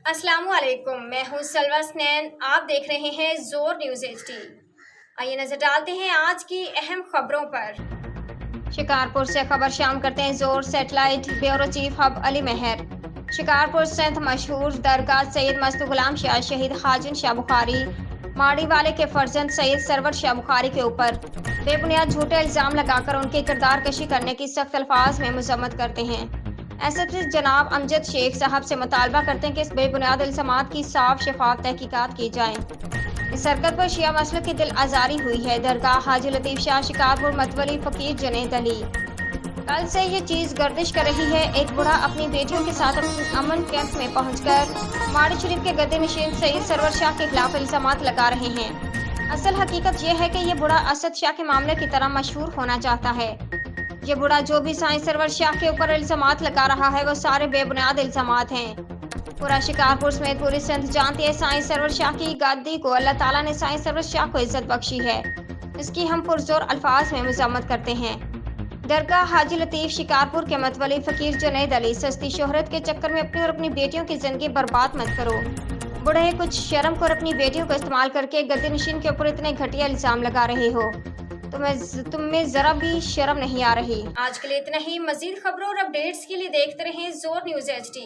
अस्सलामु अलैकुम, मैं हूँ सलवा स्नैन। आप देख रहे हैं जोर न्यूज़ HD। आइए नजर डालते हैं आज की अहम खबरों पर। शिकारपुर से खबर शाम करते हैं जोर सैटेलाइट ब्यूरो चीफ हब अली मेहर। शिकारपुर स्थित मशहूर दरगाह सैयद मस्त गुलाम शाह शहीद हाजिन शाह बुखारी माड़ी वाले के फर्जंद सैयद सरवर शाह बुखारी के ऊपर बेबुनियाद झूठे इल्जाम लगाकर उनकी किरदार कशी करने की सख्त अल्फाज में मजम्मत करते हैं। एसएसपी जनाब अमजद शेख साहब से मुतालबा करते हैं कि इस बेबुनियाद इल्जामात की साफ शफाफ तहकीकात की जाए। इस हरकत पर शिया मसलक की दिल आजारी हुई है। दरगाह हाजी लतीफ शाह शिकारपुर मतवली फकीर जुनैद अली। कल से ये चीज गर्दिश कर रही है। एक बूढ़ा अपनी बेटियों के साथ अमन कैंप में पहुंचकर माड़ी शरीफ के गद्दे नशीन सईद सरवर शाह के खिलाफ इल्जामात लगा रहे हैं। असल हकीकत यह है कि ये बूढ़ा असद शाह के मामले की तरह मशहूर होना चाहता है। ये बूढ़ा जो भी साईं सरवर शाह के ऊपर इल्जामात लगा रहा है वो सारे बेबुनियाद इल्जामात हैं। पूरा शिकारपुर समेत पूरी सिंध जानती है साईं सरवर शाह की गद्दी को अल्लाह ताला ने साईं सरवर शाह को इज्जत बख्शी है। इसकी हम पुरजोर अल्फाज में मजम्मत करते हैं। दरगाह हाजी लतीफ शिकारपुर के मतवली फकीर जुनैद अली, सस्ती शोहरत के चक्कर में अपनी और अपनी बेटियों की जिंदगी बर्बाद मत करो। बूढ़े कुछ शर्म कर अपनी बेटियों को इस्तेमाल करके गद्दी नशीन के ऊपर इतने घटिया इल्जाम लगा रहे हो। तुम में जरा भी शर्म नहीं आ रही। आज के लिए इतना ही। मजीद खबरों और अपडेट्स के लिए देखते रहें जोर न्यूज़ HD।